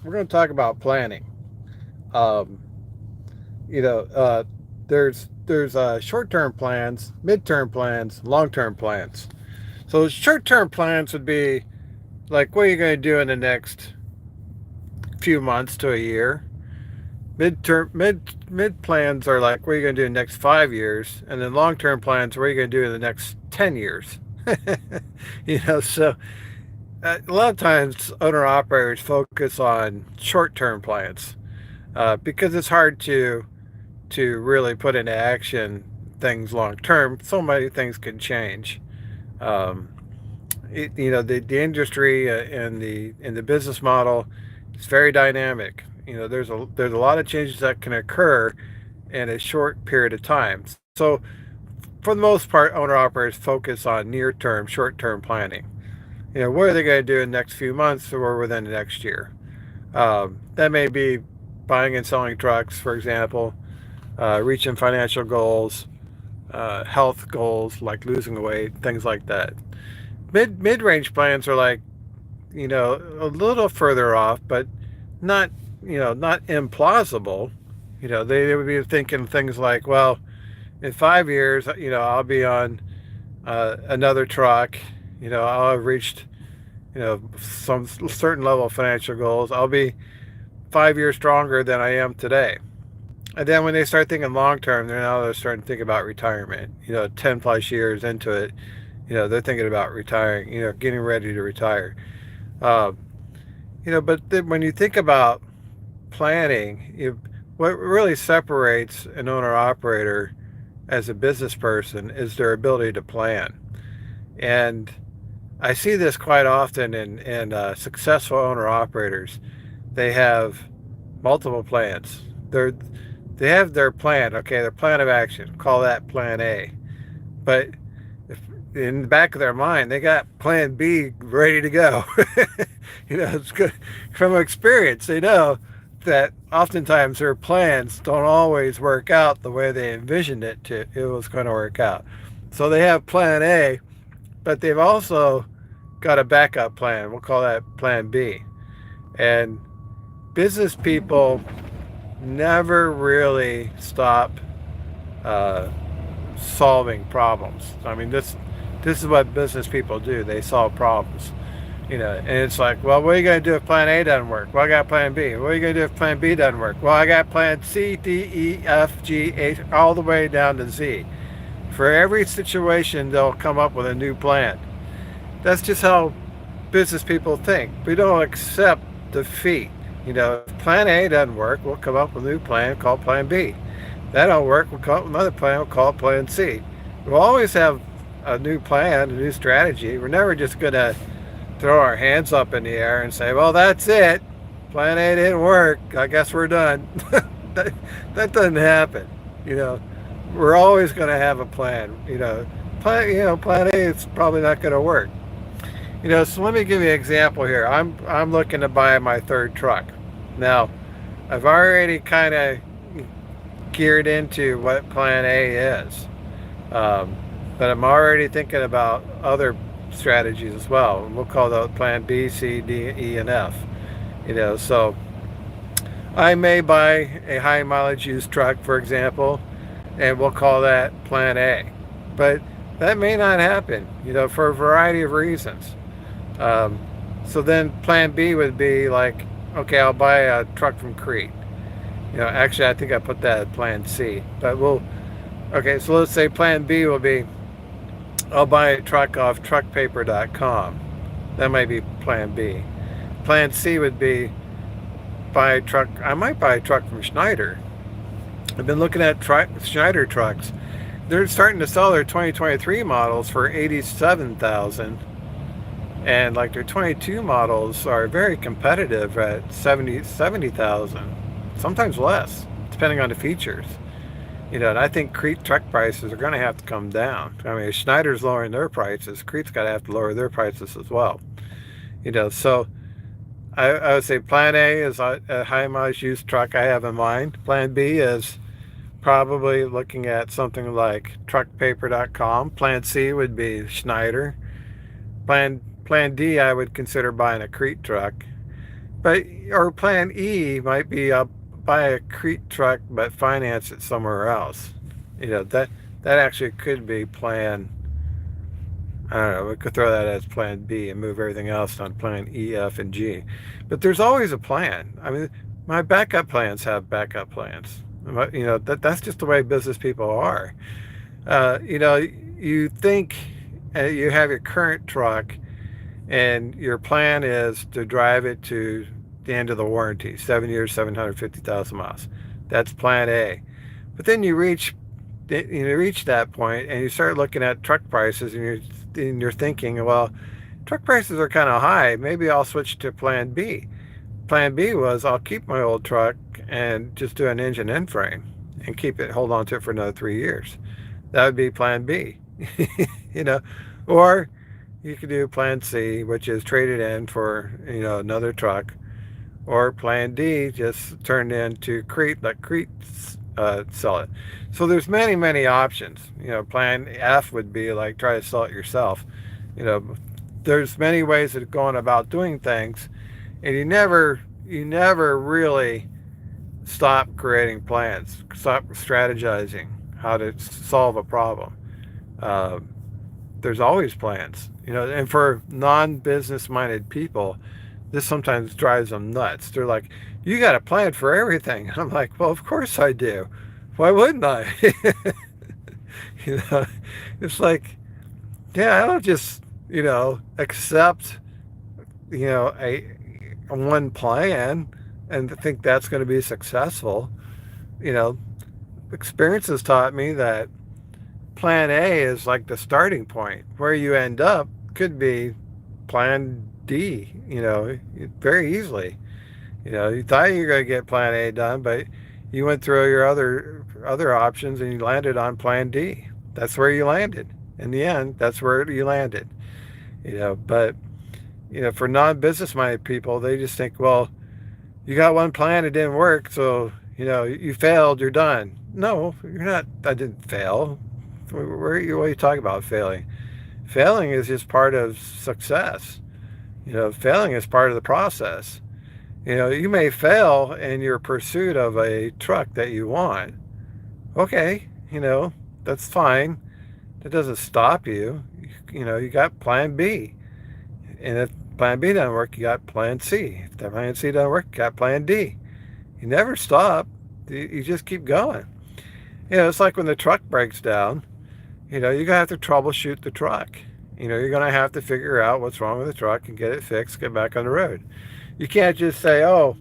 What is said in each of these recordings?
we're going to talk about planning. Um, you know, uh, there's short-term plans, mid-term plans, long-term plans. So short-term plans would be like what are you going to do in the next few months to a year. Mid plans are like what are you going to do in the next 5 years, and then long-term plans what are you going to do in the next 10 years. So a lot of times owner operators focus on short-term plans because it's hard to really put into action things long term. So many things can change. Um, the industry and the business model is very dynamic. There's a lot of changes that can occur in a short period of time. So for the most part, owner operators focus on near term, short term planning. What are they going to do in the next few months or within the next year? That may be buying and selling trucks, for example, reaching financial goals, health goals like losing weight, things like that. Mid range plans are like a little further off, but not not implausible. They would be thinking things like, well, in 5 years, I'll be on another truck. I'll have reached some certain level of financial goals. I'll be 5 years stronger than I am today. And then when they start thinking long term, they're starting to think about retirement. 10 plus years into it, they're thinking about retiring. Getting ready to retire. Uh, but then when you think about planning, what really separates an owner operator as a business person is their ability to plan. And I see this quite often in successful owner operators. They have multiple plans. They have their plan, okay, their plan of action. Call that plan A. But if, in the back of their mind, they got plan B ready to go. It's good from experience. They know that oftentimes their plans don't always work out the way they envisioned it was going to work out. So they have plan A, but they've also got a backup plan. We'll call that plan B. And business people never really stop uh, solving problems. I mean, this is what business people do. They solve problems. And it's like, well, what are you going to do if plan A doesn't work? Well, I got plan B. What are you going to do if plan B doesn't work? Well, I got plan C, D, E, F, G, H, all the way down to Z. For every situation, they'll come up with a new plan. That's just how business people think. We don't accept defeat. If plan A doesn't work, we'll come up with a new plan called plan B. If that don't work, we'll come up with another plan, we'll call it plan C. We'll always have a new plan, a new strategy. We're never just going to throw our hands up in the air and say, well, that's it. Plan A didn't work. I guess we're done. that, that doesn't happen. You know, we're always going to have a plan. Plan A is probably not going to work. So let me give you an example here. I'm looking to buy my third truck. Now, I've already kind of geared into what plan A is. But I'm already thinking about other strategies as well. We'll call those plan B, C, D, E, and F. So I may buy a high mileage used truck, for example, and we'll call that plan A. But that may not happen, for a variety of reasons. Um, so then plan B would be like, okay, I'll buy a truck from Crete. Actually, I think I put that at plan C. Okay, so let's say plan B will be, I'll buy a truck off truckpaper.com. That might be plan B. Plan C would be buy a truck. I might buy a truck from Schneider. I've been looking at Schneider trucks. They're starting to sell their 2023 models for 87,000, and like their 22 models are very competitive at 70,000, sometimes less, depending on the features. And I think Crete truck prices are going to have to come down. I mean, if Schneider's lowering their prices, Crete's got to have to lower their prices as well. So I would say plan A is a high mileage used truck I have in mind. Plan B is probably looking at something like truckpaper.com. Plan C would be Schneider. Plan D, I would consider buying a Crete truck. But or plan E might be buy a Crete truck but finance it somewhere else. That actually could be plan. I don't know. We could throw that as plan B and move everything else on plan E, F, and G. But there's always a plan. I mean, my backup plans have backup plans. That's just the way business people are. You think you have your current truck and your plan is to drive it to the end of the warranty, 7 years, 750,000 miles. That's plan A. But then you reach that point and you start looking at truck prices and you're thinking, well, truck prices are kind of high. Maybe I'll switch to plan B. Plan B was I'll keep my old truck and just do an engine end frame and hold on to it for another 3 years. That would be plan B. you know, or you could do plan C, which is trade it in for, another truck, or plan D, just turn into Crete, let Crete sell it. So there's many, many options. Plan F would be like try to sell it yourself. You know, there's many ways of going about doing things, and you never really stop creating plans, stop strategizing how to solve a problem. Uh, there's always plans, and for non-business minded people, this sometimes drives them nuts. They're like, you got a plan for everything. And I'm like, well, of course I do. Why wouldn't I? you know, it's like, yeah, I don't just, accept, a one plan and think that's going to be successful. You know, experience has taught me that plan A is like the starting point. Where you end up could be plan D, very easily. You thought you were going to get plan A done, but you went through your other options and you landed on plan D. That's where you landed. In the end, that's where you landed. But for non-business minded people, they just think, well, you got one plan, it didn't work, so you failed, you're done. No, you're not. I didn't fail. What are you talking about failing? Failing is just part of success. Failing is part of the process. You may fail in your pursuit of a truck that you want. Okay, that's fine. That doesn't stop you. You got plan B. And if plan B doesn't work, you got plan C. If that plan C doesn't work, you got plan D. You never stop. You just keep going. It's like when the truck breaks down, you're going to have to troubleshoot the truck. You're going to have to figure out what's wrong with the truck and get it fixed, get back on the road. You can't just say, oh,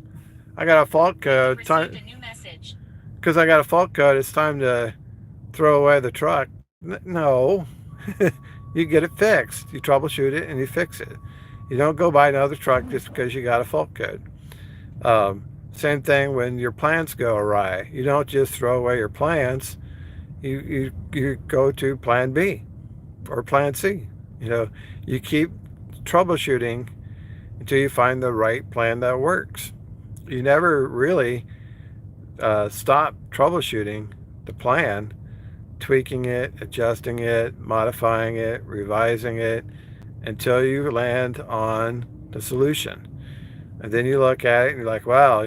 I got a fault code. Received a new message. Because I got a fault code, it's time to throw away the truck. No. You get it fixed. You troubleshoot it and you fix it. You don't go buy another truck just because you got a fault code. Same thing when your plans go awry. You don't just throw away your plans. You go to plan B or plan C. You keep troubleshooting until you find the right plan that works. You never really stop troubleshooting the plan, tweaking it, adjusting it, modifying it, revising it, until you land on the solution. And then you look at it and you're like, wow,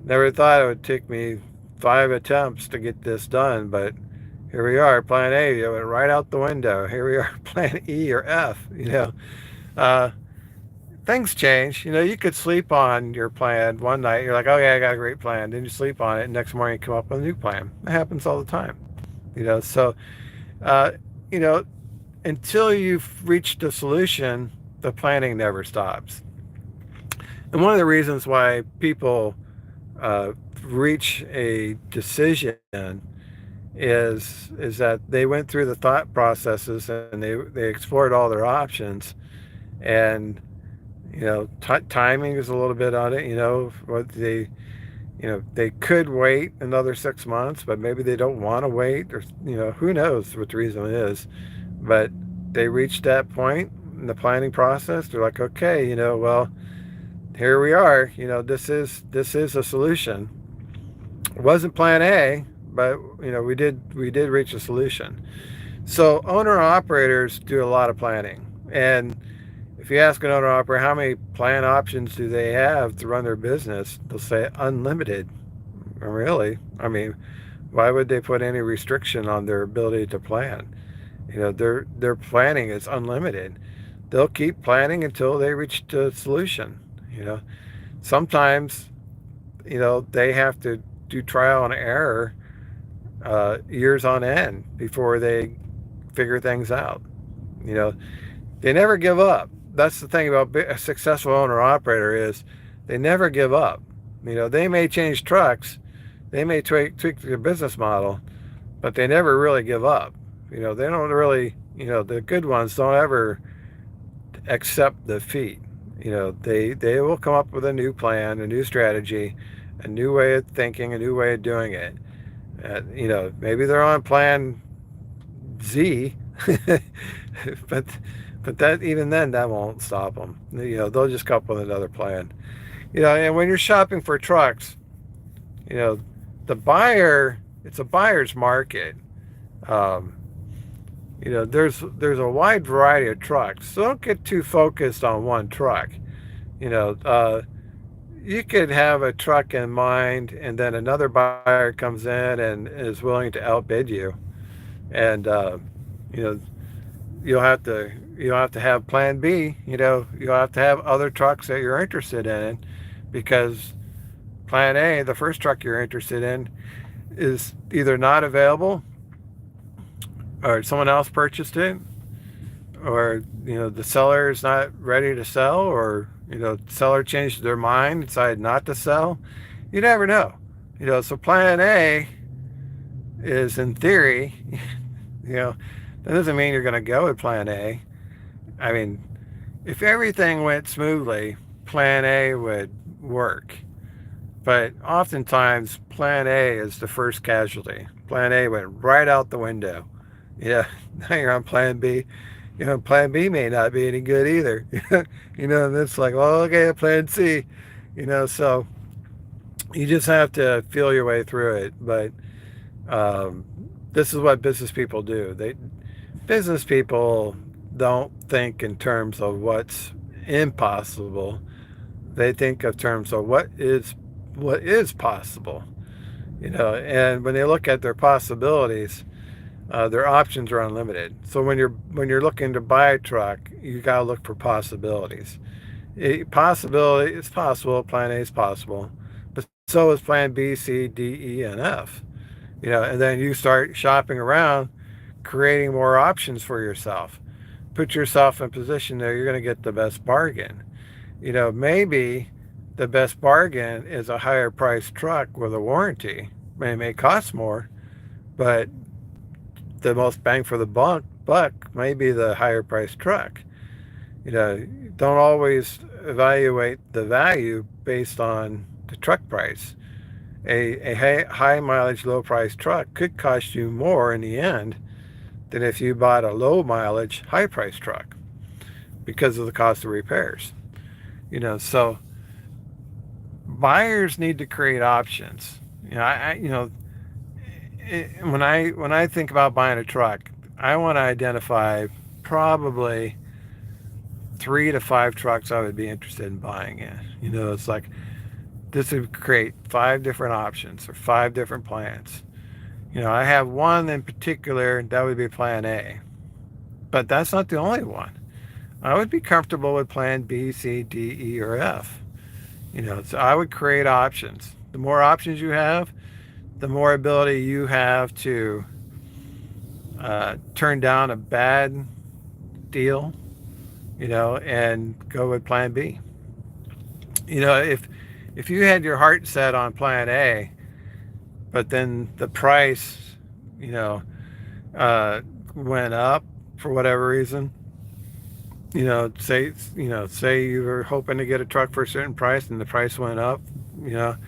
never thought it would take me 5 attempts to get this done, but here we are, plan A, it went right out the window. Here we are, plan E or F, Things change. You could sleep on your plan one night. You're like, oh yeah, I got a great plan. Then you sleep on it, and next morning you come up with a new plan. That happens all the time. So, uh, you know, until you've reached a solution, the planning never stops. And one of the reasons why people reach a decision is that they went through the thought processes and they explored all their options, and timing is a little bit on it. What they could wait another 6 months, but maybe they don't want to wait, or who knows what the reason is. But they reached that point in the planning process. They're like, okay, well, here we are. This is a solution. It wasn't plan A, but we did reach a solution. So owner operators do a lot of planning, and if you ask an owner operator how many plan options do they have to run their business, they'll say unlimited. Really? I mean, why would they put any restriction on their ability to plan? Their planning is unlimited. They'll keep planning until they reach the solution. You know, sometimes they have to do trial and error years on end before they figure things out. You know, they never give up. That's the thing about a successful owner operator is they never give up. They may change trucks, they may tweak their business model, but they never really give up. They don't really. The good ones don't ever accept defeat. They will come up with a new plan, a new strategy, a new way of thinking, a new way of doing it. Maybe they're on plan Z, but that even then that won't stop them. They'll just come up with another plan. And when you're shopping for trucks, you know, the buyer, it's a buyer's market. Um, there's a wide variety of trucks, so don't get too focused on one truck. You know, uh, you could have a truck in mind, and then another buyer comes in and is willing to outbid you, and you know you'll have to have Plan B. You'll have to have other trucks that you're interested in, because Plan A, the first truck you're interested in, is either not available, or someone else purchased it, or the seller is not ready to sell, or the seller changed their mind, decided not to sell. You never know. So Plan A is, in theory, you know that doesn't mean you're going to go with Plan A. I mean, if everything went smoothly, Plan A would work. But oftentimes, Plan A is the first casualty. Plan A went right out the window. Yeah, now you're on Plan B. Plan B may not be any good either. And it's like, well, okay, Plan C. So you just have to feel your way through it. But um, this is what business people do. Business people don't think in terms of what's impossible. They think of terms of what is possible. And when they look at their possibilities, their options are unlimited. So when you're looking to buy a truck, you got to look for possibilities. It's possible. Plan A is possible, but so is Plan B, C, D, E, and F. And then you start shopping around, creating more options for yourself. Put yourself in a position that you're going to get the best bargain. Maybe the best bargain is a higher priced truck with a warranty. It may cost more, but the most bang for the buck may be the higher priced truck. Don't always evaluate the value based on the truck price. A high mileage, low price truck could cost you more in the end than if you bought a low mileage, high price truck, because of the cost of repairs. So buyers need to create options. When I think about buying a truck, I want to identify probably 3 to 5 trucks I would be interested in buying in. It's like this would create 5 different options or 5 different plans. I have one in particular that would be Plan A, but that's not the only one. I would be comfortable with Plan B, C, D, E, or F. So I would create options. The more options you have, the more ability you have to turn down a bad deal, and go with Plan B. If you had your heart set on Plan A, but then the price, went up for whatever reason, say you were hoping to get a truck for a certain price and the price went up, so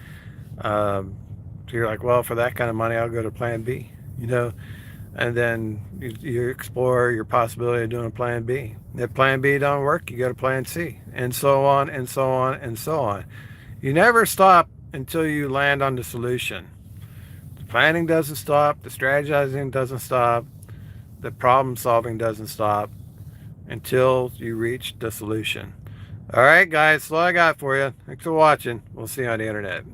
you're like, well, for that kind of money, I'll go to Plan B, and then you explore your possibility of doing a Plan B. If Plan B don't work, you go to Plan C, and so on, and so on, and so on. You never stop until you land on the solution. The planning doesn't stop, the strategizing doesn't stop, the problem solving doesn't stop. until you reach the solution. All right, guys, that's all I got for you. Thanks for watching. We'll see you on the internet.